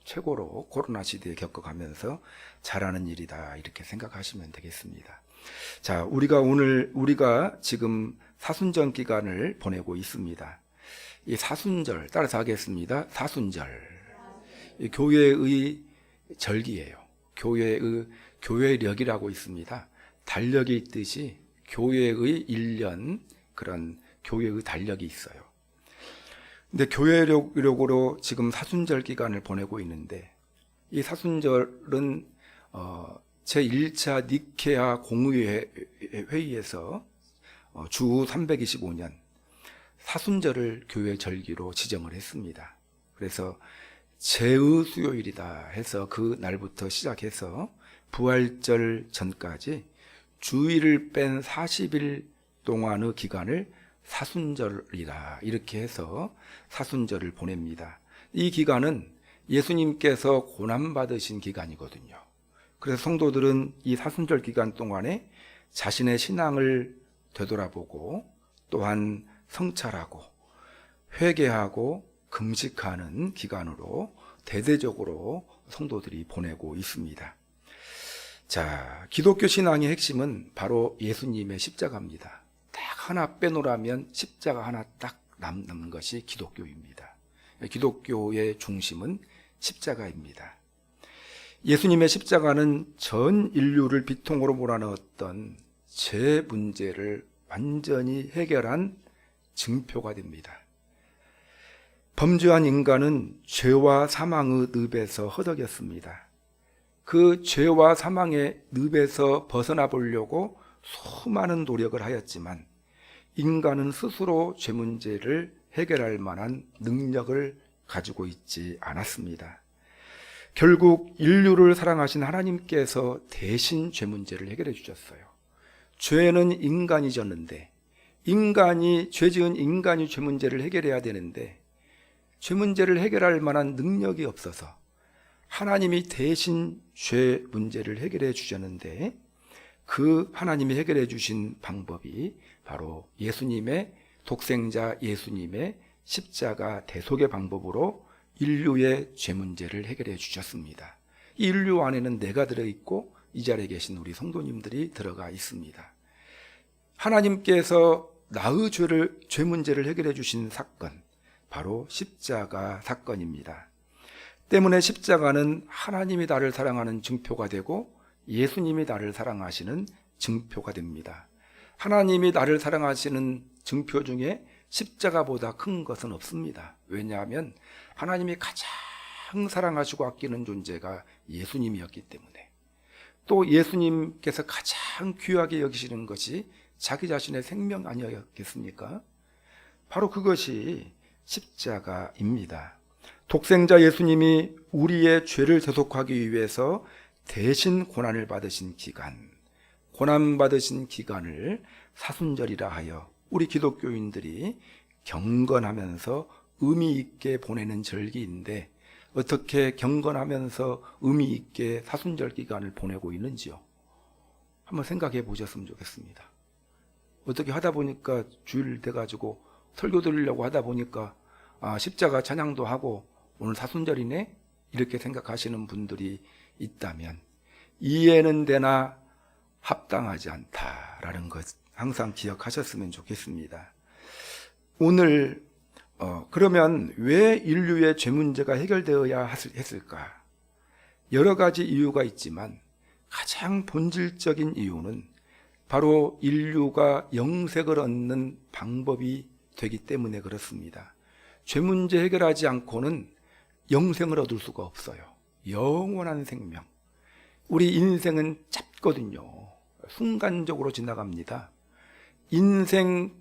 최고로 코로나 시대에 겪어가면서 잘하는 일이다, 이렇게 생각하시면 되겠습니다. 자, 우리가 지금 사순절 기간을 보내고 있습니다. 이 사순절, 따라서 하겠습니다. 사순절. 이 교회의 절기예요. 교회력이라고 있습니다. 달력이 있듯이 교회의 1년, 그런 교회의 달력이 있어요. 근데 교회력으로 지금 사순절 기간을 보내고 있는데, 이 사순절은 제1차 니케아 공의회의에서 주 325년 사순절을 교회 절기로 지정을 했습니다. 그래서 제의 수요일이다 해서 그 날부터 시작해서 부활절 전까지 주일을 뺀 40일 동안의 기간을 사순절이다, 이렇게 해서 사순절을 보냅니다. 이 기간은 예수님께서 고난받으신 기간이거든요. 그래서 성도들은 이 사순절 기간 동안에 자신의 신앙을 되돌아보고 또한 성찰하고 회개하고 금식하는 기간으로 대대적으로 성도들이 보내고 있습니다. 자, 기독교 신앙의 핵심은 바로 예수님의 십자가입니다. 딱 하나 빼놓으라면 십자가 하나 딱 남는 것이 기독교입니다. 기독교의 중심은 십자가입니다. 예수님의 십자가는 전 인류를 비통으로 몰아넣었던 죄 문제를 완전히 해결한 증표가 됩니다. 범죄한 인간은 죄와 사망의 늪에서 허덕였습니다. 그 죄와 사망의 늪에서 벗어나 보려고 수많은 노력을 하였지만 인간은 스스로 죄 문제를 해결할 만한 능력을 가지고 있지 않았습니다. 결국 인류를 사랑하신 하나님께서 대신 죄 문제를 해결해 주셨어요. 죄는 인간이 졌는데, 죄 지은 인간이 죄 문제를 해결해야 되는데 죄 문제를 해결할 만한 능력이 없어서 하나님이 대신 죄 문제를 해결해 주셨는데, 그 하나님이 해결해 주신 방법이 바로 독생자 예수님의 십자가 대속의 방법으로 인류의 죄 문제를 해결해 주셨습니다. 이 인류 안에는 내가 들어있고 이 자리에 계신 우리 성도님들이 들어가 있습니다. 하나님께서 나의 죄 문제를 해결해 주신 사건, 바로 십자가 사건입니다. 때문에 십자가는 하나님이 나를 사랑하는 증표가 되고 예수님이 나를 사랑하시는 증표가 됩니다. 하나님이 나를 사랑하시는 증표 중에 십자가보다 큰 것은 없습니다. 왜냐하면 하나님이 가장 사랑하시고 아끼는 존재가 예수님이었기 때문에, 또 예수님께서 가장 귀하게 여기시는 것이 자기 자신의 생명 아니었겠습니까? 바로 그것이 십자가입니다. 독생자 예수님이 우리의 죄를 대속하기 위해서 대신 고난을 받으신 기간, 고난받으신 기간을 사순절이라 하여 우리 기독교인들이 경건하면서 의미 있게 보내는 절기인데, 어떻게 경건하면서 의미 있게 사순절 기간을 보내고 있는지요? 한번 생각해 보셨으면 좋겠습니다. 어떻게 하다 보니까 주일 돼가지고 설교 드리려고 하다 보니까 십자가 찬양도 하고 오늘 사순절이네? 이렇게 생각하시는 분들이 있다면 이해는 되나 합당하지 않다라는 것 항상 기억하셨으면 좋겠습니다. 오늘 그러면 왜 인류의 죄 문제가 해결되어야 했을까? 여러 가지 이유가 있지만 가장 본질적인 이유는 바로 인류가 영생을 얻는 방법이 되기 때문에 그렇습니다. 죄 문제 해결하지 않고는 영생을 얻을 수가 없어요. 영원한 생명. 우리 인생은 짧거든요. 순간적으로 지나갑니다. 인생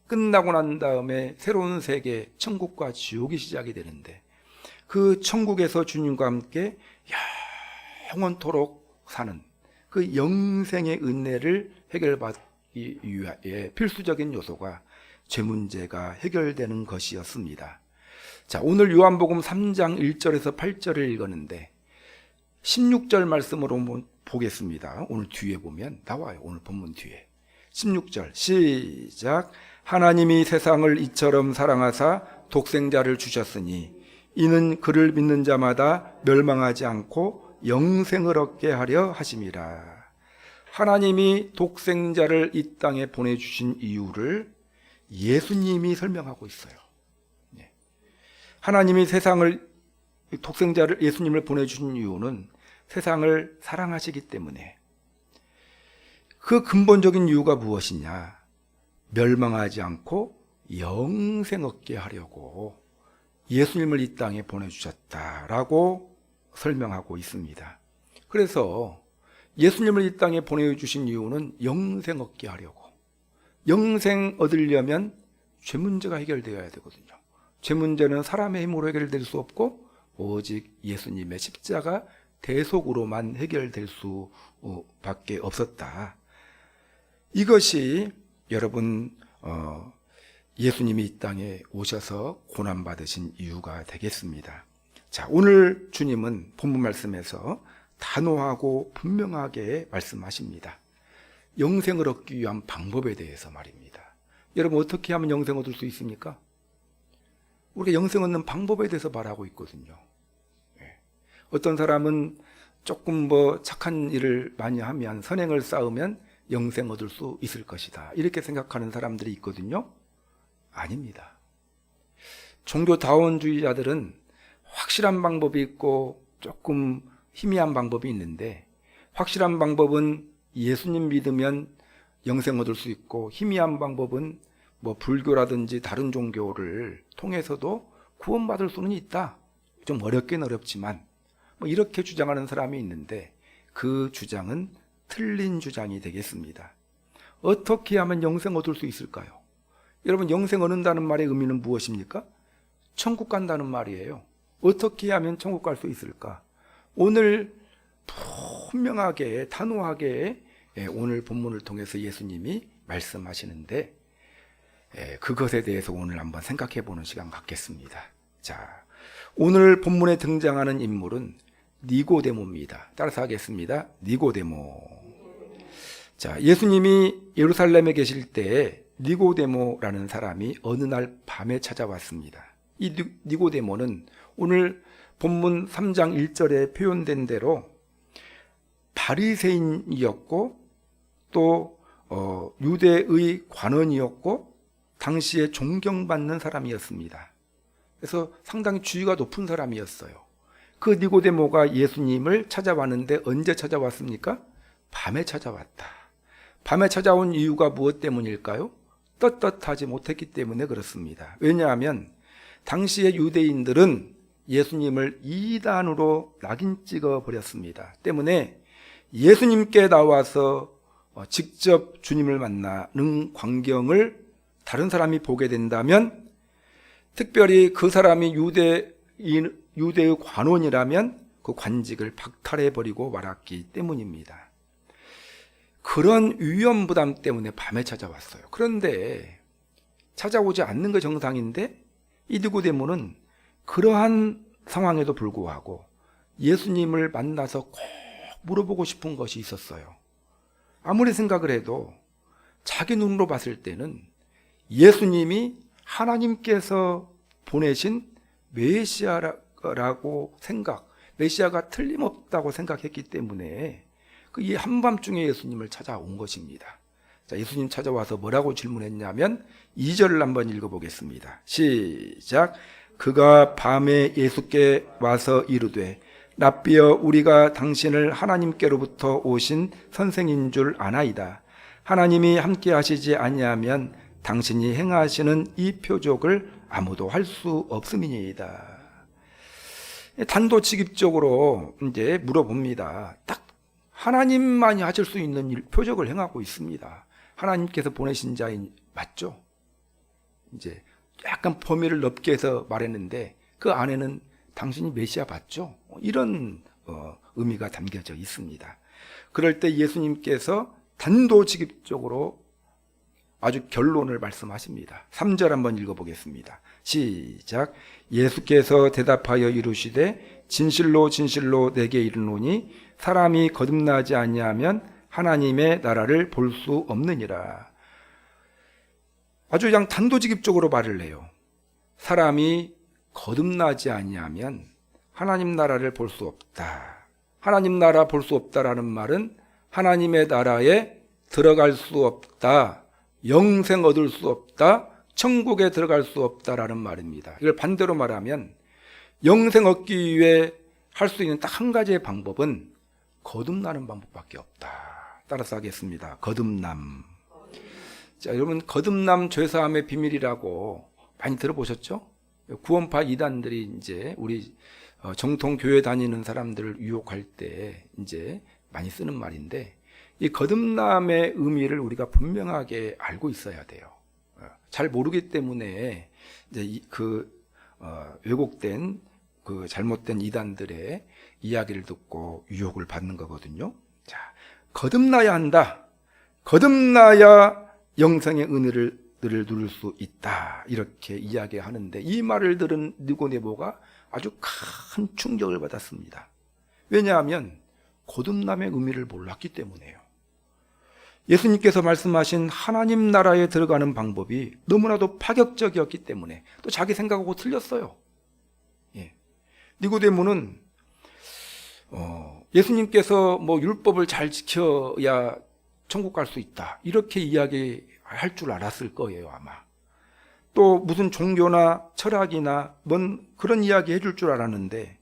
끝나고 난 다음에 새로운 세계, 천국과 지옥이 시작이 되는데, 그 천국에서 주님과 함께 영원토록 사는 그 영생의 은혜를 해결받기 위해 필수적인 요소가 죄 문제가 해결되는 것이었습니다. 자, 오늘 요한복음 3장 1절에서 8절을 읽었는데 16절 말씀으로 한번 보겠습니다. 오늘 뒤에 보면 나와요. 오늘 본문 뒤에 16절 시작. 하나님이 세상을 이처럼 사랑하사 독생자를 주셨으니 이는 그를 믿는 자마다 멸망하지 않고 영생을 얻게 하려 하심이라. 하나님이 독생자를 이 땅에 보내주신 이유를 예수님이 설명하고 있어요. 하나님이 세상을, 독생자를, 예수님을 보내주신 이유는 세상을 사랑하시기 때문에. 그 근본적인 이유가 무엇이냐? 멸망하지 않고 영생 얻게 하려고 예수님을 이 땅에 보내주셨다라고 설명하고 있습니다. 그래서 예수님을 이 땅에 보내주신 이유는 영생 얻게 하려고. 영생 얻으려면 죄 문제가 해결되어야 되거든요. 죄 문제는 사람의 힘으로 해결될 수 없고 오직 예수님의 십자가 대속으로만 해결될 수밖에 없었다. 이것이 여러분 예수님이 이 땅에 오셔서 고난받으신 이유가 되겠습니다. 자, 오늘 주님은 본문 말씀에서 단호하고 분명하게 말씀하십니다. 영생을 얻기 위한 방법에 대해서 말입니다. 여러분, 어떻게 하면 영생 얻을 수 있습니까? 우리가 영생 얻는 방법에 대해서 말하고 있거든요. 어떤 사람은 조금 착한 일을 많이 하면, 선행을 쌓으면 영생 얻을 수 있을 것이다, 이렇게 생각하는 사람들이 있거든요. 아닙니다. 종교다원주의자들은 확실한 방법이 있고 조금 희미한 방법이 있는데, 확실한 방법은 예수님 믿으면 영생 얻을 수 있고, 희미한 방법은 불교라든지 다른 종교를 통해서도 구원받을 수는 있다. 좀 어렵긴 어렵지만 이렇게 주장하는 사람이 있는데, 그 주장은 틀린 주장이 되겠습니다. 어떻게 하면 영생 얻을 수 있을까요? 여러분, 영생 얻는다는 말의 의미는 무엇입니까? 천국 간다는 말이에요. 어떻게 하면 천국 갈 수 있을까? 오늘 분명하게, 단호하게 오늘 본문을 통해서 예수님이 말씀하시는데, 그것에 대해서 오늘 한번 생각해 보는 시간 갖겠습니다. 자, 오늘 본문에 등장하는 인물은 니고데모입니다. 따라서 하겠습니다. 니고데모. 자, 예수님이 예루살렘에 계실 때 니고데모라는 사람이 어느 날 밤에 찾아왔습니다. 이 니고데모는 오늘 본문 3장 1절에 표현된 대로 바리새인이었고 또 유대의 관원이었고 당시에 존경받는 사람이었습니다. 그래서 상당히 지위가 높은 사람이었어요. 그 니고데모가 예수님을 찾아왔는데 언제 찾아왔습니까? 밤에 찾아왔다. 밤에 찾아온 이유가 무엇 때문일까요? 떳떳하지 못했기 때문에 그렇습니다. 왜냐하면 당시의 유대인들은 예수님을 이단으로 낙인 찍어 버렸습니다. 때문에 예수님께 나와서 직접 주님을 만나는 광경을 다른 사람이 보게 된다면, 특별히 그 사람이 유대의 관원이라면 그 관직을 박탈해버리고 말았기 때문입니다. 그런 위험 부담 때문에 밤에 찾아왔어요. 그런데 찾아오지 않는 게 정상인데, 이 니고데모는 그러한 상황에도 불구하고 예수님을 만나서 꼭 물어보고 싶은 것이 있었어요. 아무리 생각을 해도 자기 눈으로 봤을 때는 예수님이 하나님께서 보내신 메시아라고 메시아가 틀림없다고 생각했기 때문에 이 한밤중에 예수님을 찾아온 것입니다. 자, 예수님 찾아와서 뭐라고 질문했냐면 2절을 한번 읽어보겠습니다. 시작. 그가 밤에 예수께 와서 이르되 랍비여, 우리가 당신을 하나님께로부터 오신 선생인 줄 아나이다. 하나님이 함께 하시지 아니하면 당신이 행하시는 이 표적을 아무도 할 수 없음이니이다. 단도직입적으로 이제 물어봅니다. 딱 하나님만이 하실 수 있는 표적을 행하고 있습니다. 하나님께서 보내신 자인 맞죠? 이제 약간 범위를 넓게 해서 말했는데 그 안에는 당신이 메시아 맞죠? 이런 의미가 담겨져 있습니다. 그럴 때 예수님께서 단도직입적으로 아주 결론을 말씀하십니다. 3절 한번 읽어보겠습니다. 시작. 예수께서 대답하여 이르시되 진실로 진실로 내게 이르노니 사람이 거듭나지 아니하면 하나님의 나라를 볼 수 없느니라. 아주 그냥 단도직입적으로 말을 해요. 사람이 거듭나지 아니하면 하나님 나라를 볼 수 없다. 하나님 나라 볼 수 없다라는 말은 하나님의 나라에 들어갈 수 없다. 영생 얻을 수 없다. 천국에 들어갈 수 없다라는 말입니다. 이걸 반대로 말하면 영생 얻기 위해 할 수 있는 딱 한 가지의 방법은 거듭나는 방법밖에 없다. 따라서 하겠습니다. 거듭남. 자, 여러분, 거듭남 죄사함의 비밀이라고 많이 들어보셨죠? 구원파 이단들이 이제 우리 정통 교회 다니는 사람들을 유혹할 때 이제 많이 쓰는 말인데, 이 거듭남의 의미를 우리가 분명하게 알고 있어야 돼요. 잘 모르기 때문에 이제 왜곡된 그 잘못된 이단들의 이야기를 듣고 유혹을 받는 거거든요. 자, 거듭나야 한다. 거듭나야 영생의 은혜를 누릴 수 있다. 이렇게 이야기하는데, 이 말을 들은 니고데모가 아주 큰 충격을 받았습니다. 왜냐하면 거듭남의 의미를 몰랐기 때문에요. 예수님께서 말씀하신 하나님 나라에 들어가는 방법이 너무나도 파격적이었기 때문에, 또 자기 생각하고 틀렸어요. 니고데모는 예수님께서 뭐 율법을 잘 지켜야 천국 갈 수 있다, 이렇게 이야기할 줄 알았을 거예요, 아마. 또 무슨 종교나 철학이나 뭔 그런 이야기 해줄 줄 알았는데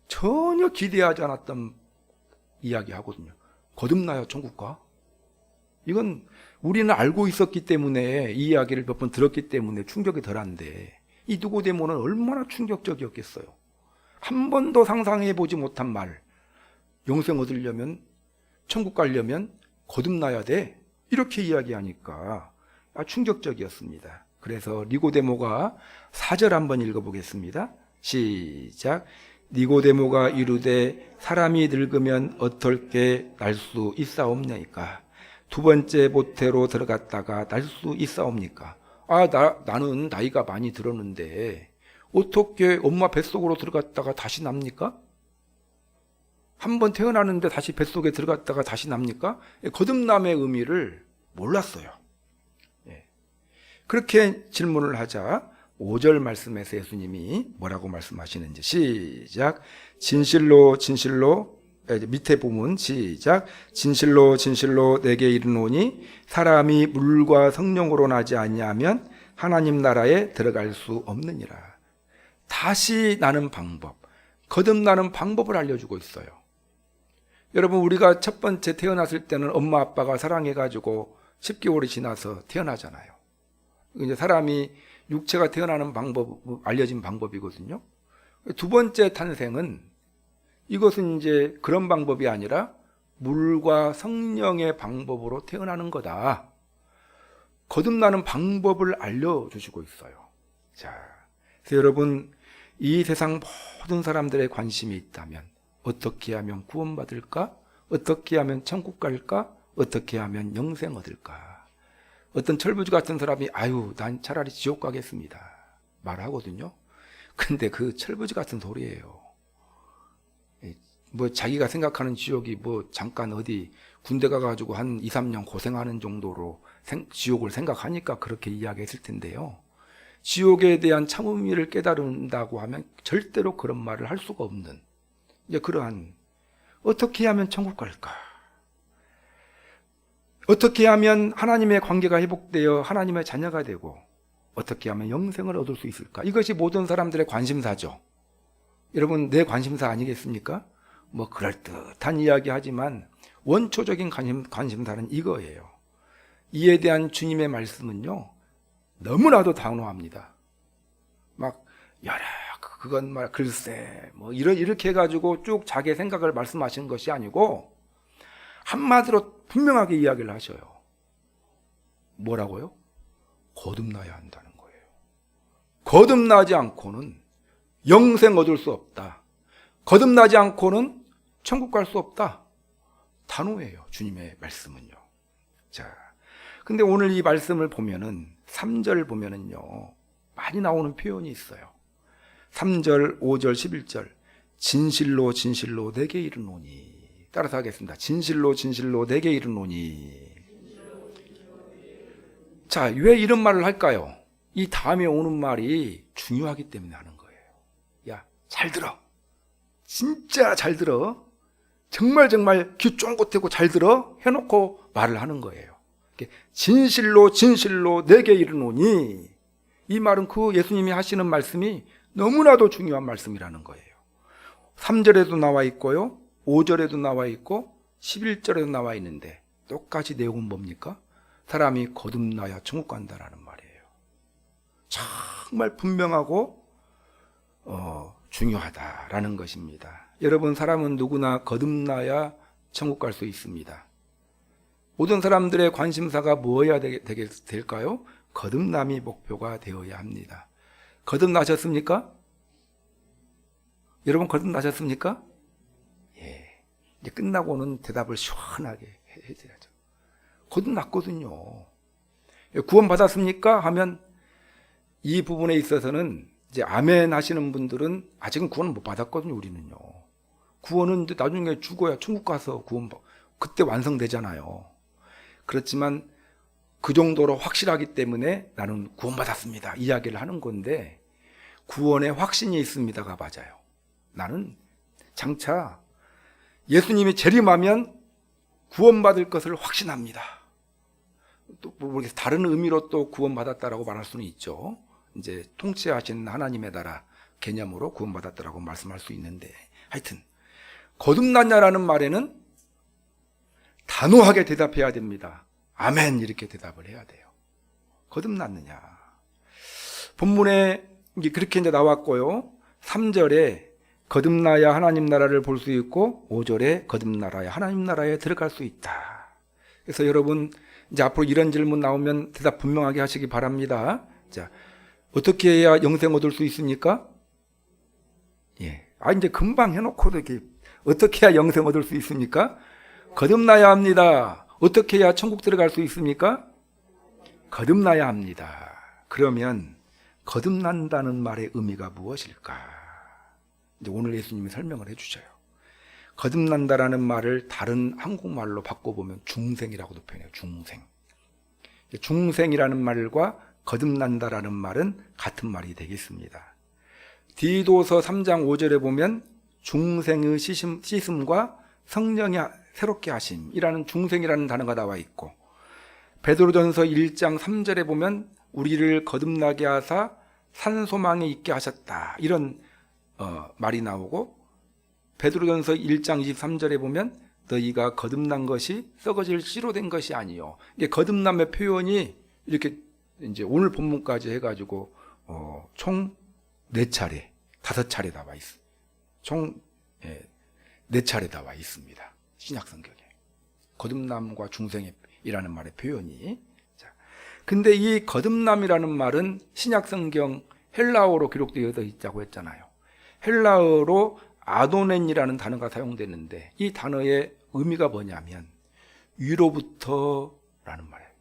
전혀 기대하지 않았던 이야기 하거든요. 거듭나야 천국 가? 이건 우리는 알고 있었기 때문에, 이 이야기를 몇 번 들었기 때문에 충격이 덜한데, 이 니고데모는 얼마나 충격적이었겠어요. 한 번도 상상해 보지 못한 말, 영생 얻으려면, 천국 가려면 거듭나야 돼, 이렇게 이야기하니까 충격적이었습니다. 그래서 니고데모가 4절 한번 읽어보겠습니다. 시작. 니고데모가 이르되 사람이 늙으면 어떻게 날 수 있사옵나이까? 두 번째 모태로 들어갔다가 날 수 있사옵니까? 나는 나이가 많이 들었는데 어떻게 엄마 뱃속으로 들어갔다가 다시 납니까? 한 번 태어나는데 다시 뱃속에 들어갔다가 다시 납니까? 거듭남의 의미를 몰랐어요. 그렇게 질문을 하자 5절 말씀에서 예수님이 뭐라고 말씀하시는지, 시작. 진실로 진실로, 밑에 부분 시작. 진실로 진실로 내게 이르노니 사람이 물과 성령으로 나지 아니하면 하나님 나라에 들어갈 수 없느니라. 다시 나는 방법, 거듭나는 방법을 알려주고 있어요. 여러분, 우리가 첫 번째 태어났을 때는 엄마 아빠가 사랑해가지고 10개월이 지나서 태어나잖아요. 이제 사람이 육체가 태어나는 방법, 알려진 방법이거든요. 두 번째 탄생은, 이것은 이제 그런 방법이 아니라 물과 성령의 방법으로 태어나는 거다. 거듭나는 방법을 알려주시고 있어요. 자, 그래서 여러분, 이 세상 모든 사람들의 관심이 있다면 어떻게 하면 구원받을까? 어떻게 하면 천국 갈까? 어떻게 하면 영생 얻을까? 어떤 철부지 같은 사람이 난 차라리 지옥 가겠습니다 말하거든요. 근데 그 철부지 같은 소리예요. 뭐 자기가 생각하는 지옥이 뭐 잠깐 어디 군대 가가지고 한 2, 3년 고생하는 정도로 지옥을 생각하니까 그렇게 이야기했을 텐데요. 지옥에 대한 참 의미를 깨달은다고 하면 절대로 그런 말을 할 수가 없는, 이제 그러한, 어떻게 하면 천국 갈까? 어떻게 하면 하나님의 관계가 회복되어 하나님의 자녀가 되고 어떻게 하면 영생을 얻을 수 있을까? 이것이 모든 사람들의 관심사죠. 여러분, 내 관심사 아니겠습니까? 뭐 그럴듯한 이야기 하지만 원초적인 관심사는 이거예요. 이에 대한 주님의 말씀은요, 너무나도 단호합니다. 막 그건 말 글쎄 뭐 이렇게 해가지고 쭉 자기의 생각을 말씀하시는 것이 아니고 한마디로 분명하게 이야기를 하셔요. 뭐라고요? 거듭나야 한다는 거예요. 거듭나지 않고는 영생 얻을 수 없다. 거듭나지 않고는 천국 갈 수 없다. 단호해요, 주님의 말씀은요. 자, 근데 오늘 이 말씀을 보면은 3절 보면은요, 많이 나오는 표현이 있어요. 3절, 5절, 11절. 진실로 진실로 내게 이르노니. 따라서 하겠습니다. 진실로 진실로 내게 이르노니. 자, 왜 이런 말을 할까요? 이 다음에 오는 말이 중요하기 때문에 하는 거예요. 잘 들어. 진짜 잘 들어. 정말 정말 귀 쫑긋대고 잘 들어 해놓고 말을 하는 거예요. 진실로 진실로 내게 이르노니, 이 말은 그 예수님이 하시는 말씀이 너무나도 중요한 말씀이라는 거예요. 3절에도 나와 있고요, 5절에도 나와 있고 11절에도 나와 있는데 똑같이 내용은 뭡니까? 사람이 거듭나야 천국 간다라는 말이에요. 정말 분명하고 중요하다라는 것입니다. 여러분, 사람은 누구나 거듭나야 천국 갈 수 있습니다. 모든 사람들의 관심사가 뭐여야 될까요? 거듭남이 목표가 되어야 합니다. 거듭나셨습니까? 여러분, 거듭나셨습니까? 예. 이제 끝나고는 대답을 시원하게 해줘야죠. 거듭났거든요. 구원 받았습니까? 하면 이 부분에 있어서는 이제 아멘 하시는 분들은 아직은 구원 못 받았거든요. 우리는요. 구원은 이제 나중에 죽어야 천국 가서 그때 완성되잖아요. 그렇지만 그 정도로 확실하기 때문에 나는 구원받았습니다 이야기를 하는 건데, 구원에 확신이 있습니다가 맞아요. 나는 장차 예수님이 재림하면 구원받을 것을 확신합니다. 또 모르겠어요. 다른 의미로 또 구원받았다라고 말할 수는 있죠. 이제 통치하신 하나님의 나라 개념으로 구원받았다라고 말씀할 수 있는데, 하여튼 거듭났냐라는 말에는 단호하게 대답해야 됩니다. 아멘, 이렇게 대답을 해야 돼요. 거듭났느냐. 본문에 그렇게 이제 나왔고요. 3절에 거듭나야 하나님 나라를 볼 수 있고, 5절에 거듭나야 하나님 나라에 들어갈 수 있다. 그래서 여러분, 이제 앞으로 이런 질문 나오면 대답 분명하게 하시기 바랍니다. 자, 어떻게 해야 영생 얻을 수 있습니까? 예. 이제 금방 해놓고도 이렇게 어떻게 해야 영생 얻을 수 있습니까? 거듭나야 합니다. 어떻게 해야 천국 들어갈 수 있습니까? 거듭나야 합니다. 그러면 거듭난다는 말의 의미가 무엇일까? 이제 오늘 예수님이 설명을 해주셔요. 거듭난다라는 말을 다른 한국말로 바꿔보면 중생이라고도 표현해요. 중생. 중생이라는 말과 거듭난다라는 말은 같은 말이 되겠습니다. 디도서 3장 5절에 보면 중생의 씻음과 성령이 새롭게 하심이라는 중생이라는 단어가 나와 있고, 베드로전서 1장 3절에 보면 우리를 거듭나게 하사 산소망에 있게 하셨다, 이런 말이 나오고, 베드로전서 1장 23절에 보면 너희가 거듭난 것이 썩어질 씨로 된 것이 아니요. 이게 거듭남의 표현이 이렇게 이제 오늘 본문까지 해가지고 총 4차례, 5차례 나와 있어. 총 4차례 나와 있습니다. 신약 성경에 거듭남과 중생이라는 말의 표현이. 자, 근데 이 거듭남이라는 말은 신약 성경 헬라어로 기록되어 있다고 했잖아요. 헬라어로 아도넨이라는 단어가 사용되는데, 이 단어의 의미가 뭐냐면 위로부터라는 말이에요.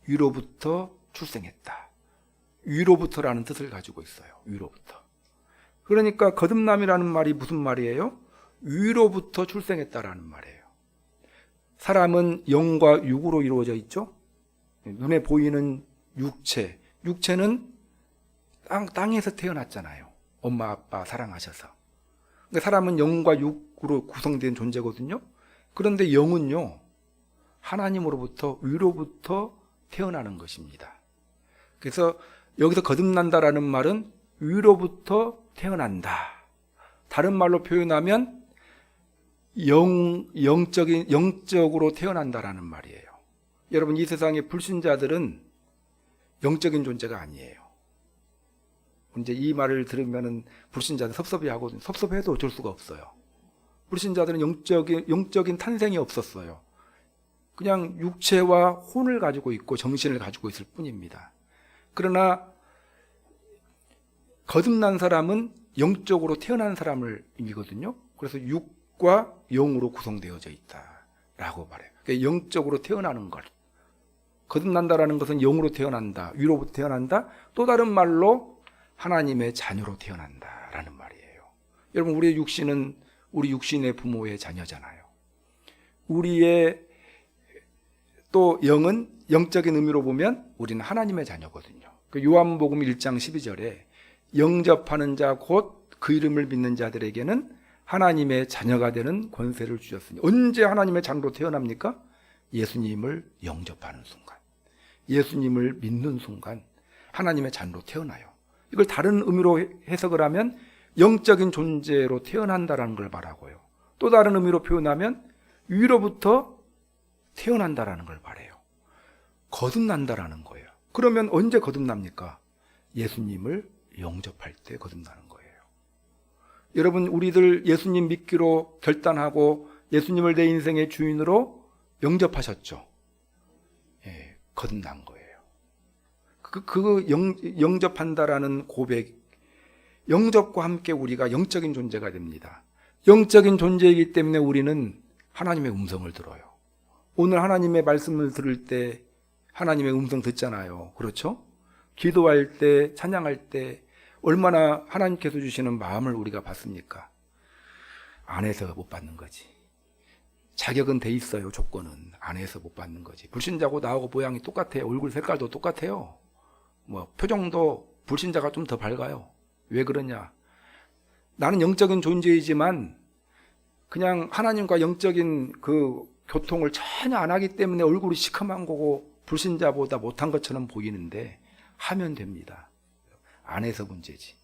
위로부터 출생했다. 위로부터라는 뜻을 가지고 있어요. 위로부터. 그러니까 거듭남이라는 말이 무슨 말이에요? 위로부터 출생했다라는 말이에요. 사람은 영과 육으로 이루어져 있죠. 눈에 보이는 육체는 땅에서 태어났잖아요. 엄마 아빠 사랑하셔서. 그러니까 사람은 영과 육으로 구성된 존재거든요. 그런데 영은요, 하나님으로부터 위로부터 태어나는 것입니다. 그래서 여기서 거듭난다라는 말은 위로부터 태어난다. 다른 말로 표현하면 영적으로 태어난다라는 말이에요. 여러분, 이 세상의 불신자들은 영적인 존재가 아니에요. 이제 이 말을 들으면은 불신자들 섭섭해하거든요. 섭섭해도 어쩔 수가 없어요. 불신자들은 영적인 탄생이 없었어요. 그냥 육체와 혼을 가지고 있고 정신을 가지고 있을 뿐입니다. 그러나 거듭난 사람은 영적으로 태어난 사람을 의미거든요. 그래서 육과 영으로 구성되어져 있다라고 말해요. 그러니까 영적으로 태어나는 것. 거듭난다라는 것은 영으로 태어난다, 위로부터 태어난다, 또 다른 말로 하나님의 자녀로 태어난다라는 말이에요. 여러분, 우리의 육신은 우리 육신의 부모의 자녀잖아요. 우리의 또 영은 영적인 의미로 보면 우리는 하나님의 자녀거든요. 요한복음 1장 12절에 영접하는 자 곧 그 이름을 믿는 자들에게는 하나님의 자녀가 되는 권세를 주셨으니. 언제 하나님의 자녀로 태어납니까? 예수님을 영접하는 순간, 예수님을 믿는 순간 하나님의 자녀로 태어나요. 이걸 다른 의미로 해석을 하면 영적인 존재로 태어난다라는 걸 말하고요. 또 다른 의미로 표현하면 위로부터 태어난다라는 걸 말해요. 거듭난다라는 거예요. 그러면 언제 거듭납니까? 예수님을 영접할 때 거듭나는 거예요. 여러분, 우리들 예수님 믿기로 결단하고 예수님을 내 인생의 주인으로 영접하셨죠? 예, 거듭난 거예요. 영접한다라는 고백, 영접과 함께 우리가 영적인 존재가 됩니다. 영적인 존재이기 때문에 우리는 하나님의 음성을 들어요. 오늘 하나님의 말씀을 들을 때 하나님의 음성 듣잖아요. 그렇죠? 기도할 때, 찬양할 때 얼마나 하나님께서 주시는 마음을 우리가 받습니까? 안에서 못 받는 거지. 자격은 돼 있어요. 조건은 안에서 못 받는 거지. 불신자고 나하고 모양이 똑같아요. 얼굴 색깔도 똑같아요. 뭐 표정도 불신자가 좀 더 밝아요. 왜 그러냐? 나는 영적인 존재이지만 그냥 하나님과 영적인 그 교통을 전혀 안 하기 때문에 얼굴이 시커먼 거고 불신자보다 못한 것처럼 보이는데 하면 됩니다. 안에서 문제지.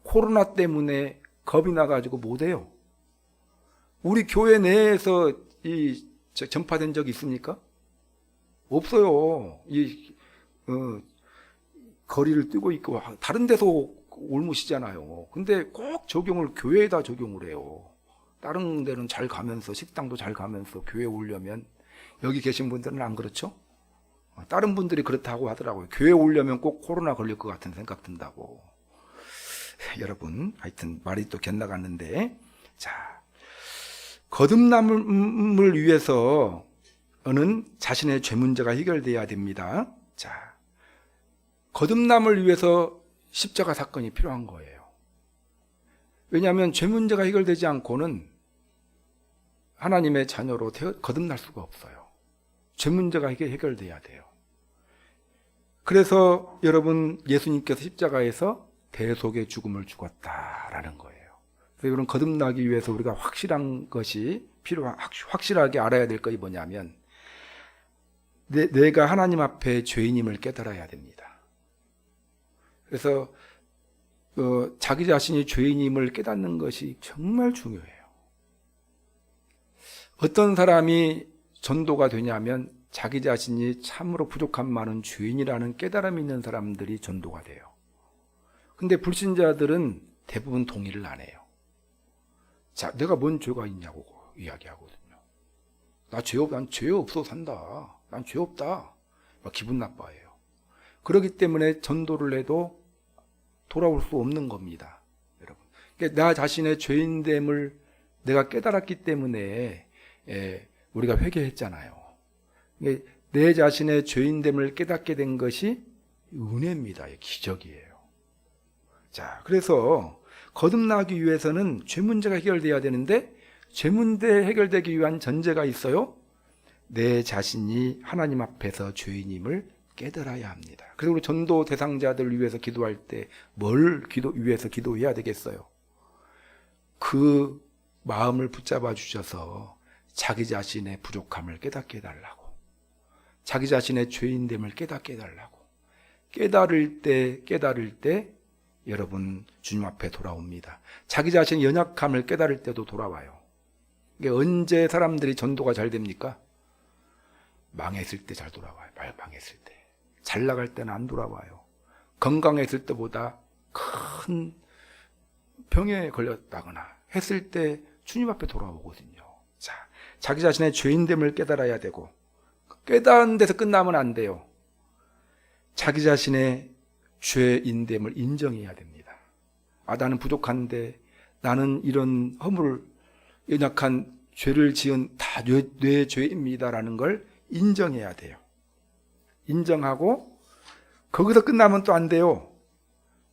코로나 때문에 겁이 나가지고 못해요. 우리 교회 내에서 전파된 적이 있습니까? 없어요. 거리를 뜨고 있고 다른 데서 올무시잖아요. 근데 꼭 적용을 교회에다 적용을 해요. 다른 데는 잘 가면서 식당도 잘 가면서 교회 오려면, 여기 계신 분들은 안 그렇죠? 다른 분들이 그렇다고 하더라고요. 교회 오려면 꼭 코로나 걸릴 것 같은 생각 든다고. 여러분, 하여튼 말이 또 갯나갔는데, 자, 거듭남을 위해서는 자신의 죄 문제가 해결돼야 됩니다. 자, 거듭남을 위해서 십자가 사건이 필요한 거예요. 왜냐하면 죄 문제가 해결되지 않고는 하나님의 자녀로 거듭날 수가 없어요. 죄 문제가 해결돼야 돼요. 그래서 여러분, 예수님께서 십자가에서 대속의 죽음을 죽었다라는 거예요. 그래서 여러분, 거듭나기 위해서 우리가 확실한 것이 확실하게 알아야 될 것이 뭐냐면, 내가 하나님 앞에 죄인임을 깨달아야 됩니다. 그래서 자기 자신이 죄인임을 깨닫는 것이 정말 중요해요. 어떤 사람이 전도가 되냐면 자기 자신이 참으로 부족한 많은 죄인이라는 깨달음이 있는 사람들이 전도가 돼요. 근데 불신자들은 대부분 동의를 안 해요. 자, 내가 뭔 죄가 있냐고 이야기하거든요. 난 죄 없어 산다. 난 죄 없다. 막 기분 나빠해요. 그렇기 때문에 전도를 해도 돌아올 수 없는 겁니다, 여러분. 그러니까 나 자신의 죄인됨을 내가 깨달았기 때문에 우리가 회개했잖아요. 그러니까 내 자신의 죄인됨을 깨닫게 된 것이 은혜입니다. 기적이에요. 자, 그래서 거듭나기 위해서는 죄 문제가 해결돼야 되는데, 죄 문제 해결되기 위한 전제가 있어요. 내 자신이 하나님 앞에서 죄인임을 깨달아야 합니다. 그래서 우리 전도 대상자들을 위해서 기도할 때 뭘 위해서 기도해야 되겠어요? 그 마음을 붙잡아 주셔서 자기 자신의 부족함을 깨닫게 해달라고, 자기 자신의 죄인됨을 깨닫게 해달라고. 깨달을 때 여러분 주님 앞에 돌아옵니다. 자기 자신의 연약함을 깨달을 때도 돌아와요. 이게 언제 사람들이 전도가 잘 됩니까? 망했을 때 잘 돌아와요. 망했을 때. 잘 나갈 때는 안 돌아와요. 건강했을 때보다 큰 병에 걸렸다거나 했을 때 주님 앞에 돌아오거든요. 자, 자기 자신의 죄인됨을 깨달아야 되고, 깨달은 데서 끝나면 안 돼요. 자기 자신의 죄인됨을 인정해야 됩니다. 아, 나는 부족한데, 나는 이런 연약한 죄를 지은 다 내 죄입니다라는 걸 인정해야 돼요. 인정하고 거기서 끝나면 또 안 돼요.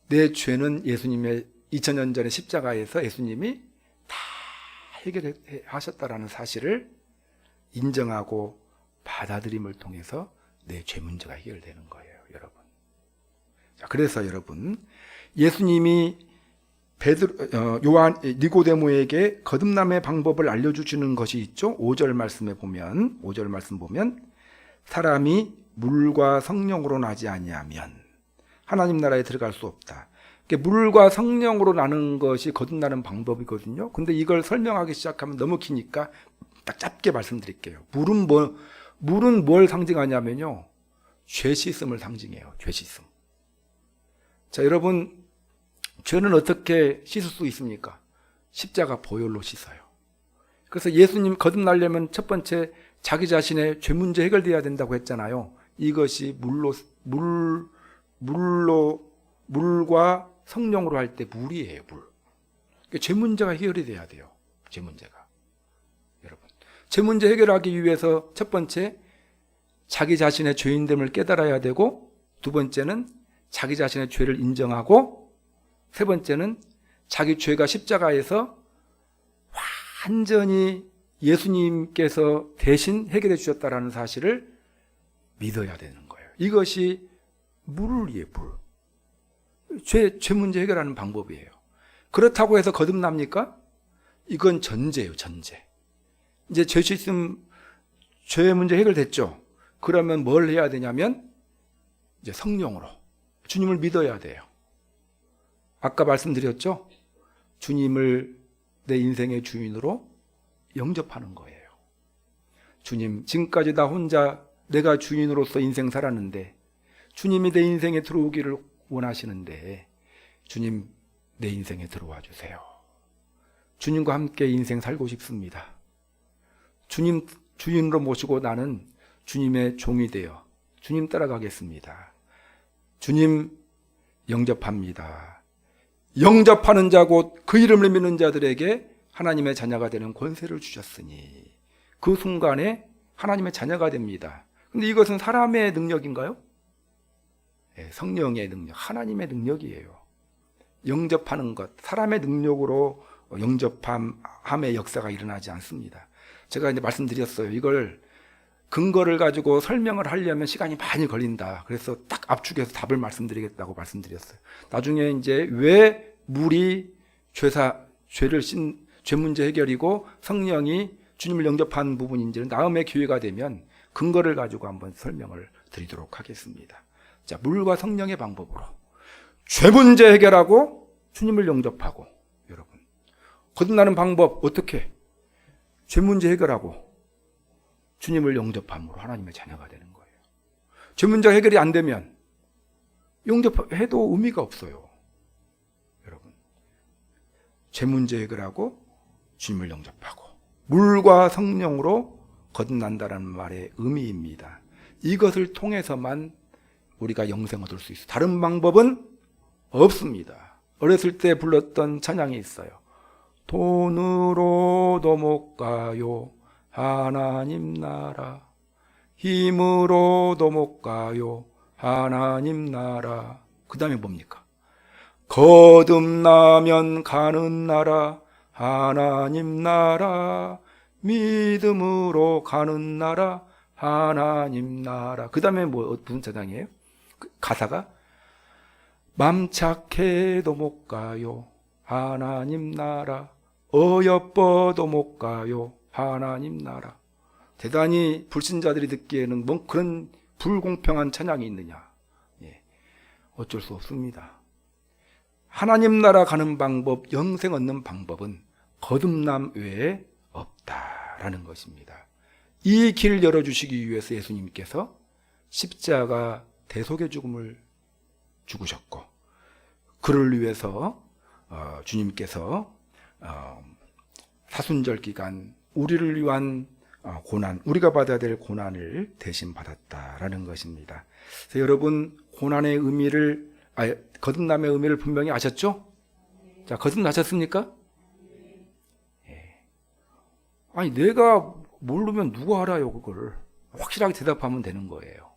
내 죄는 예수님의 2000년 전에 십자가에서 예수님이 다 해결하셨다라는 사실을 인정하고 받아들임을 통해서 내 죄 문제가 해결되는 거예요, 여러분. 자, 그래서 여러분, 예수님이 요한 니고데모에게 거듭남의 방법을 알려주시는 것이 있죠. 5절 말씀에 보면, 5절 말씀 보면, 사람이 물과 성령으로 나지 아니하면 하나님 나라에 들어갈 수 없다. 물과 성령으로 나는 것이 거듭나는 방법이거든요. 근데 이걸 설명하기 시작하면 너무 기니까 딱 짧게 말씀드릴게요. 물은 뭘 상징하냐면요, 죄 씻음을 상징해요. 죄 씻음. 자, 여러분, 죄는 어떻게 씻을 수 있습니까? 십자가 보혈로 씻어요. 그래서 예수님 거듭나려면 첫 번째 자기 자신의 죄 문제 해결돼야 된다고 했잖아요. 이것이 물과 성령으로 할 때 물이에요, 물. 그러니까 죄 문제가 해결이 돼야 돼요. 죄 문제가. 여러분, 죄 문제 해결하기 위해서 첫 번째 자기 자신의 죄인됨을 깨달아야 되고, 두 번째는 자기 자신의 죄를 인정하고, 세 번째는 자기 죄가 십자가에서 완전히 예수님께서 대신 해결해 주셨다라는 사실을 믿어야 되는 거예요. 이것이 물이에요, 물. 죄 문제 해결하는 방법이에요. 그렇다고 해서 거듭납니까? 이건 전제예요, 전제. 이제 죄 씻음, 죄 문제 해결됐죠? 그러면 뭘 해야 되냐면, 이제 성령으로 주님을 믿어야 돼요. 아까 말씀드렸죠? 주님을 내 인생의 주인으로 영접하는 거예요. 주님, 지금까지 나 혼자 내가 주인으로서 인생 살았는데 주님이 내 인생에 들어오기를 원하시는데, 주님, 내 인생에 들어와 주세요. 주님과 함께 인생 살고 싶습니다. 주님 주인으로 모시고 나는 주님의 종이 되어 주님 따라가겠습니다. 주님 영접합니다. 영접하는 자 곧 그 이름을 믿는 자들에게 하나님의 자녀가 되는 권세를 주셨으니, 그 순간에 하나님의 자녀가 됩니다. 근데 이것은 사람의 능력인가요? 네, 성령의 능력, 하나님의 능력이에요. 영접하는 것, 사람의 능력으로 영접함의 역사가 일어나지 않습니다. 제가 이제 말씀드렸어요. 이걸 근거를 가지고 설명을 하려면 시간이 많이 걸린다. 그래서 딱 압축해서 답을 말씀드리겠다고 말씀드렸어요. 나중에 이제 왜 물이 죄 문제 해결이고 성령이 주님을 영접한 부분인지는 다음에 기회가 되면 근거를 가지고 한번 설명을 드리도록 하겠습니다. 자, 물과 성령의 방법으로 죄 문제 해결하고 주님을 영접하고, 여러분, 거듭나는 방법 어떻게? 죄 문제 해결하고 주님을 영접함으로 하나님의 자녀가 되는 거예요. 죄 문제 해결이 안 되면 영접해도 의미가 없어요. 여러분, 죄 문제 해결하고 주님을 영접하고 물과 성령으로 거듭난다라는 말의 의미입니다. 이것을 통해서만 우리가 영생 얻을 수 있어요. 다른 방법은 없습니다. 어렸을 때 불렀던 찬양이 있어요. 돈으로도 못 가요 하나님 나라, 힘으로도 못 가요 하나님 나라. 그 다음에 뭡니까? 거듭나면 가는 나라 하나님 나라, 믿음으로 가는 나라 하나님 나라. 그 다음에 무슨 찬양이에요? 가사가 맘 착해도 못 가요 하나님 나라, 어여뻐도 못 가요 하나님 나라. 대단히 불신자들이 듣기에는 뭔 그런 불공평한 찬양이 있느냐. 예, 어쩔 수 없습니다. 하나님 나라 가는 방법, 영생 얻는 방법은 거듭남 외에 없다라는 것입니다. 이 길 열어주시기 위해서 예수님께서 십자가 대속의 죽음을 죽으셨고, 그를 위해서 주님께서 사순절 기간 우리를 위한 고난, 우리가 받아야 될 고난을 대신 받았다라는 것입니다. 그래서 여러분, 고난의 의미를, 거듭남의 의미를 분명히 아셨죠? 자, 거듭나셨습니까? 예. 아니, 내가 모르면 누가 알아요, 그걸. 확실하게 대답하면 되는 거예요.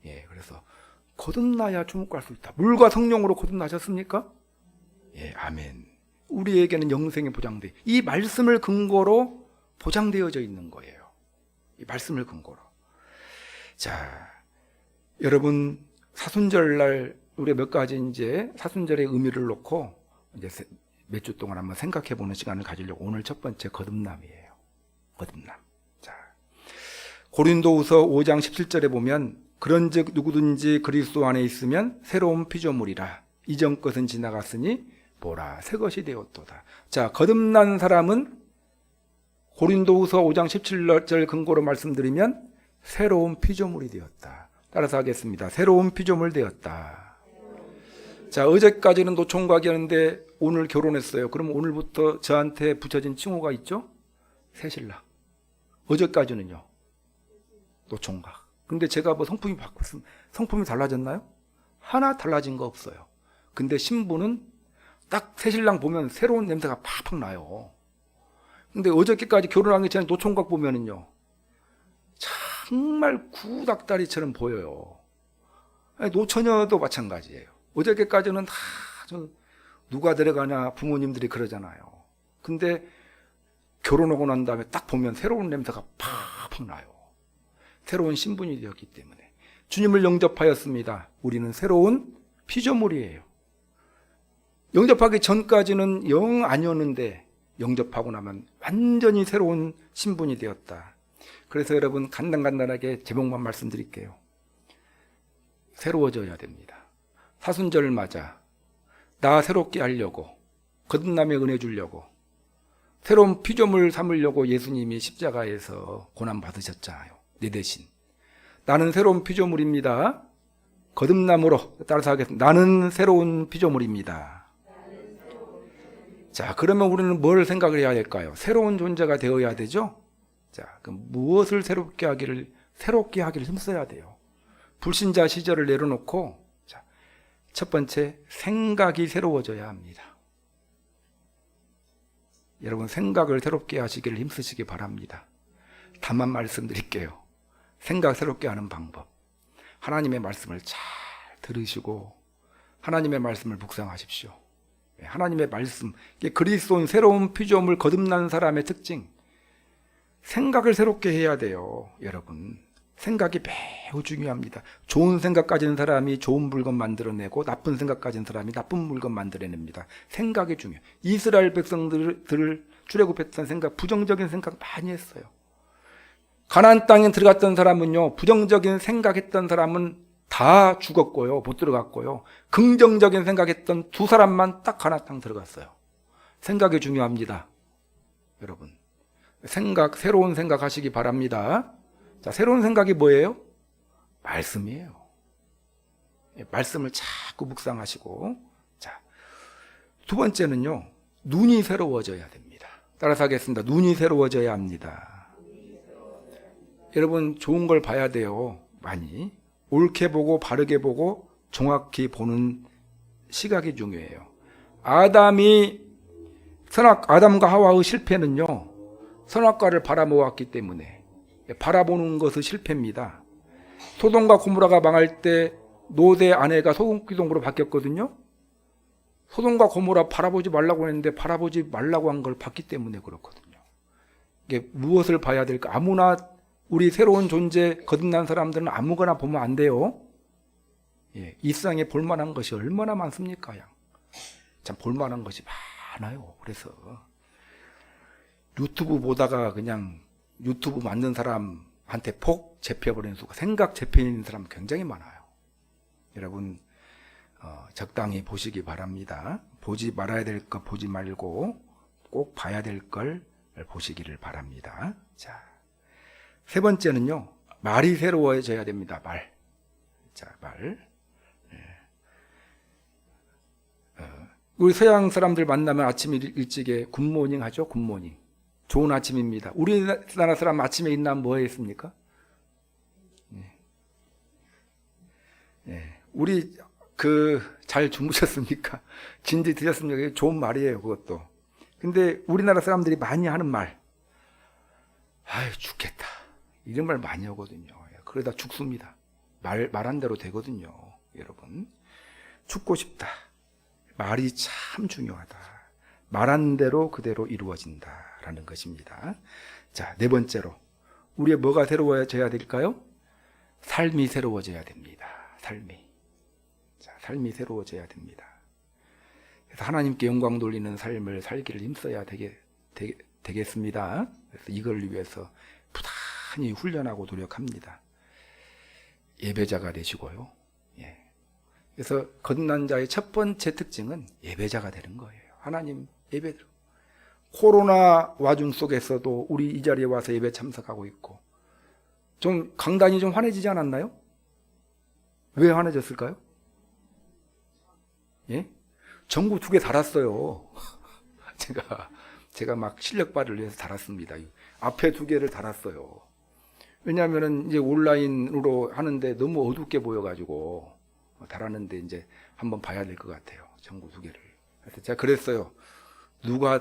예, 그래서 거듭나야 천국 갈 수 있다. 물과 성령으로 거듭나셨습니까? 예, 아멘. 우리에게는 영생이 보장돼. 이 말씀을 근거로 보장되어져 있는 거예요. 이 말씀을 근거로. 자, 여러분, 사순절날 우리 몇 가지 이제 사순절의 의미를 놓고 이제 몇 주 동안 한번 생각해 보는 시간을 가지려고 오늘 첫 번째 거듭남이에요. 거듭남. 자, 고린도후서 5장 17절에 보면 그런즉 누구든지 그리스도 안에 있으면 새로운 피조물이라 이전 것은 지나갔으니 보라 새 것이 되었도다. 자, 거듭난 사람은 고린도후서 5장 17절 근거로 말씀드리면 새로운 피조물이 되었다. 따라서 하겠습니다. 새로운 피조물 되었다. 자, 어제까지는 노총각이었는데 오늘 결혼했어요. 그럼 오늘부터 저한테 붙여진 칭호가 있죠? 새신랑. 어제까지는요? 노총각. 근데 제가 뭐 성품이 바꿨으면 성품이 달라졌나요? 하나 달라진 거 없어요. 근데 신부는 딱 새신랑 보면 새로운 냄새가 팍팍 나요. 근데 어저께까지 결혼하기 전에 노총각 보면은요, 정말 구닥다리처럼 보여요. 아니, 노처녀도 마찬가지예요. 어저께까지는 다 누가 데려가냐 부모님들이 그러잖아요. 근데 결혼하고 난 다음에 딱 보면 새로운 냄새가 팍팍 나요. 새로운 신분이 되었기 때문에. 주님을 영접하였습니다. 우리는 새로운 피조물이에요. 영접하기 전까지는 영 아니었는데 영접하고 나면 완전히 새로운 신분이 되었다. 그래서 여러분 간단하게 제목만 말씀드릴게요. 새로워져야 됩니다. 사순절을 맞아 나 새롭게 하려고, 거듭남의 은혜 주려고, 새로운 피조물 삼으려고 예수님이 십자가에서 고난 받으셨잖아요. 내 대신. 나는 새로운 피조물입니다. 거듭남으로 따라서 하겠습니다. 나는 새로운 피조물입니다. 자, 그러면 우리는 뭘 생각을 해야 될까요? 새로운 존재가 되어야 되죠? 자, 그럼 무엇을 새롭게 하기를 힘써야 돼요. 불신자 시절을 내려놓고, 자, 첫 번째, 생각이 새로워져야 합니다. 여러분, 생각을 새롭게 하시기를 힘쓰시기 바랍니다. 다만 말씀드릴게요. 생각 새롭게 하는 방법. 하나님의 말씀을 잘 들으시고, 하나님의 말씀을 묵상하십시오. 하나님의 말씀, 이게 그리스도인 새로운 피조물 거듭난 사람의 특징. 생각을 새롭게 해야 돼요, 여러분. 생각이 매우 중요합니다. 좋은 생각 가진 사람이 좋은 물건 만들어내고 나쁜 생각 가진 사람이 나쁜 물건 만들어냅니다. 생각이 중요해요. 이스라엘 백성들을 출애굽했던 생각, 부정적인 생각 많이 했어요. 가나안 땅에 들어갔던 사람은요, 부정적인 생각했던 사람은 다 죽었고요, 못 들어갔고요. 긍정적인 생각했던 두 사람만 딱 가나안 땅 들어갔어요. 생각이 중요합니다, 여러분. 새로운 생각 하시기 바랍니다. 자, 새로운 생각이 뭐예요? 말씀이에요. 말씀을 자꾸 묵상하시고. 자, 두 번째는요, 눈이 새로워져야 됩니다. 따라서 하겠습니다. 눈이 새로워져야 합니다. 여러분, 좋은 걸 봐야 돼요. 많이. 옳게 보고 바르게 보고 정확히 보는 시각이 중요해요. 아담과 하와의 실패는요, 선악과를 바라보았기 때문에 바라보는 것은 실패입니다. 소돔과 고모라가 망할 때 롯의 아내가 소금기둥으로 바뀌었거든요. 소돔과 고모라 바라보지 말라고 했는데 바라보지 말라고 한 걸 봤기 때문에 그렇거든요. 이게 무엇을 봐야 될까? 아무나 우리 새로운 존재 거듭난 사람들은 아무거나 보면 안 돼요. 이 세상에 볼만한 것이 얼마나 많습니까? 참 볼만한 것이 많아요. 그래서 유튜브 보다가 그냥 유튜브 만든 사람한테 폭 잡혀버리는 수가, 생각 잡혀있는 사람 굉장히 많아요. 여러분, 적당히 보시기 바랍니다. 보지 말아야 될 거 보지 말고 꼭 봐야 될 걸 보시기를 바랍니다. 자, 세 번째는요, 말이 새로워져야 됩니다. 말. 자, 말. 우리 서양 사람들 만나면 아침 일찍에 굿모닝 하죠. 굿모닝. 좋은 아침입니다. 우리나라 사람 아침에 일어나면 뭐 했습니까? 우리 잘 주무셨습니까? 진지 드셨습니까? 좋은 말이에요, 그것도. 근데 우리나라 사람들이 많이 하는 말, 아유 죽겠다, 이런 말 많이 하거든요. 그러다 죽습니다. 말한 대로 되거든요. 여러분, 죽고 싶다. 말이 참 중요하다. 말한 대로 그대로 이루어진다라는 것입니다. 자, 네 번째로 우리의 뭐가 새로워져야 될까요? 삶이 새로워져야 됩니다. 삶이. 자, 삶이 새로워져야 됩니다. 그래서 하나님께 영광 돌리는 삶을 살기를 힘써야 되겠습니다. 그래서 이걸 위해서 부단히 훈련하고 노력합니다. 예배자가 되시고요. 예. 그래서 거듭난 자의 첫 번째 특징은 예배자가 되는 거예요. 하나님 예배들. 코로나 와중 속에서도 우리 이 자리에 와서 예배 참석하고 있고, 좀 강단이 좀 환해지지 않았나요? 왜 환해졌을까요? 예? 전구 2개 달았어요. 제가 막 실력 발휘를 위해서 달았습니다. 앞에 2개를 달았어요. 왜냐하면은 이제 온라인으로 하는데 너무 어둡게 보여가지고 달았는데 이제 한번 봐야 될 것 같아요. 전구 2개를. 그래서 제가 그랬어요. 누가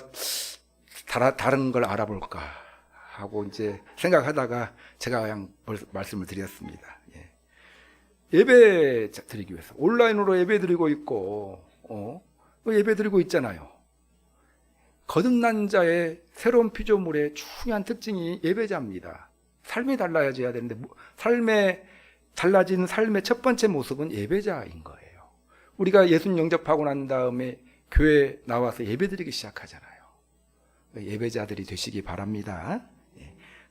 다른 걸 알아볼까 하고 이제 생각하다가 제가 그냥 말씀을 드렸습니다. 예. 예배 드리기 위해서 온라인으로 예배 드리고 있고, 예배 드리고 있잖아요. 거듭난 자의 새로운 피조물의 중요한 특징이 예배자입니다. 삶이 달라져야 되는데, 달라진 삶의 첫 번째 모습은 예배자인 거예요. 우리가 예수님 영접하고 난 다음에 교회 나와서 예배 드리기 시작하잖아요. 예배자들이 되시기 바랍니다.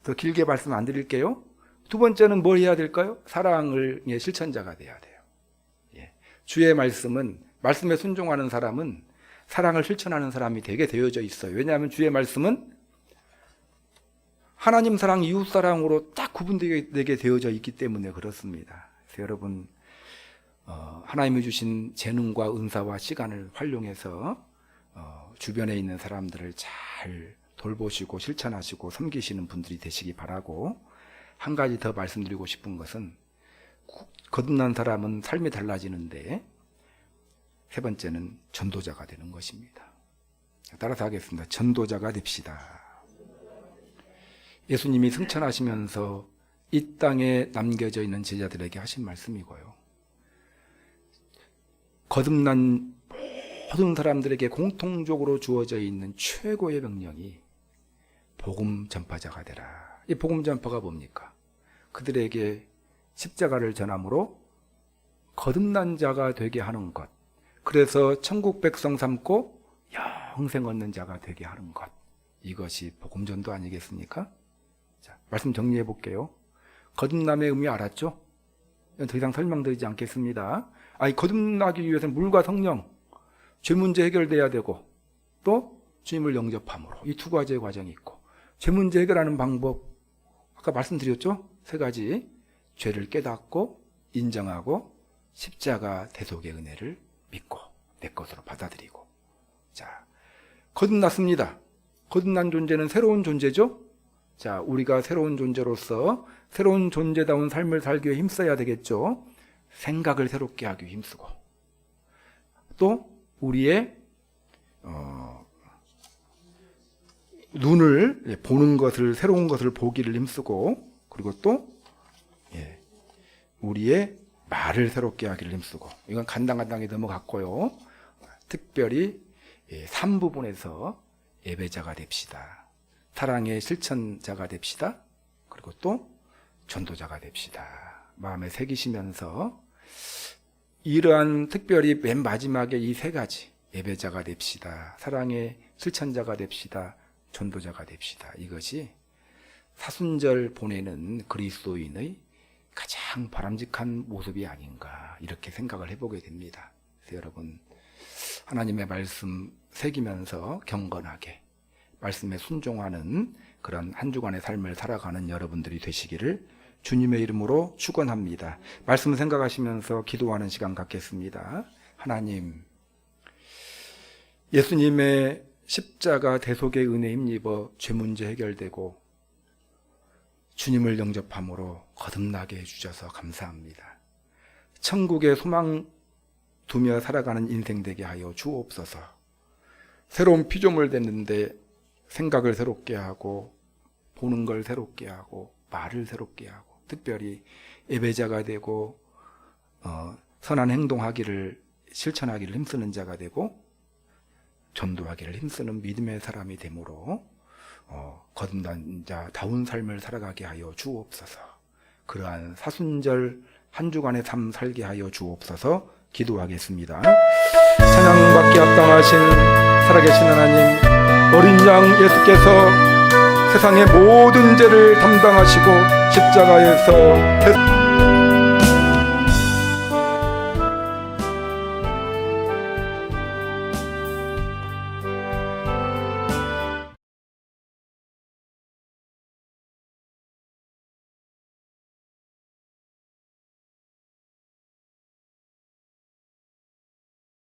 더 길게 말씀 안 드릴게요. 두 번째는 뭘 해야 될까요? 사랑을 실천자가 돼야 돼요. 주의 말씀에 순종하는 사람은 사랑을 실천하는 사람이 되게 되어져 있어요. 왜냐하면 주의 말씀은 하나님 사랑, 이웃 사랑으로 딱 구분되게 되어져 있기 때문에 그렇습니다. 그래서 여러분, 하나님이 주신 재능과 은사와 시간을 활용해서 주변에 있는 사람들을 잘 돌보시고 실천하시고 섬기시는 분들이 되시기 바라고, 한 가지 더 말씀드리고 싶은 것은 거듭난 사람은 삶이 달라지는데 세 번째는 전도자가 되는 것입니다. 따라서 하겠습니다. 전도자가 됩시다. 예수님이 승천하시면서 이 땅에 남겨져 있는 제자들에게 하신 말씀이고요. 거듭난 모든 사람들에게 공통적으로 주어져 있는 최고의 명령이 복음 전파자가 되라. 이 복음 전파가 뭡니까? 그들에게 십자가를 전함으로 거듭난 자가 되게 하는 것. 그래서 천국 백성 삼고 영생 얻는 자가 되게 하는 것. 이것이 복음 전도 아니겠습니까? 자, 말씀 정리해 볼게요. 거듭남의 의미 알았죠? 더 이상 설명드리지 않겠습니다. 거듭나기 위해서는 물과 성령, 죄 문제 해결돼야 되고, 또 주님을 영접함으로 이 두 가지의 과정이 있고, 죄 문제 해결하는 방법 아까 말씀드렸죠? 3가지. 죄를 깨닫고 인정하고 십자가 대속의 은혜를 믿고 내 것으로 받아들이고. 자, 거듭났습니다. 거듭난 존재는 새로운 존재죠? 자, 우리가 새로운 존재로서 새로운 존재다운 삶을 살기 위해 힘써야 되겠죠? 생각을 새롭게 하기 위해 힘쓰고, 또 우리의 눈을 보는 것을, 새로운 것을 보기를 힘쓰고, 그리고 또 우리의 말을 새롭게 하기를 힘쓰고. 이건 간당간당히 넘어갔고요. 특별히 3부분에서 예배자가 됩시다. 사랑의 실천자가 됩시다. 그리고 또 전도자가 됩시다. 마음에 새기시면서 이러한, 특별히 맨 마지막에 이 3가지, 예배자가 됩시다, 사랑의 실천자가 됩시다, 전도자가 됩시다. 이것이 사순절 보내는 그리스도인의 가장 바람직한 모습이 아닌가, 이렇게 생각을 해보게 됩니다. 그래서 여러분, 하나님의 말씀 새기면서 경건하게 말씀에 순종하는 그런 한 주간의 삶을 살아가는 여러분들이 되시기를 주님의 이름으로 축원합니다. 말씀 생각하시면서 기도하는 시간 갖겠습니다. 하나님, 예수님의 십자가 대속의 은혜 힘입어 죄 문제 해결되고 주님을 영접함으로 거듭나게 해주셔서 감사합니다. 천국에 소망 두며 살아가는 인생 되게 하여 주옵소서. 새로운 피조물 됐는데 생각을 새롭게 하고, 보는 걸 새롭게 하고, 말을 새롭게 하고, 특별히 예배자가 되고 선한 행동하기를, 실천하기를 힘쓰는 자가 되고, 전도하기를 힘쓰는 믿음의 사람이 되므로 거듭난 자다운 삶을 살아가게 하여 주옵소서. 그러한 사순절 한 주간의 삶 살게 하여 주옵소서. 기도하겠습니다. 찬양받기 합당하신 살아계신 하나님, 어린 양 예수께서 세상의 모든 죄를 담당하시고 십자가에서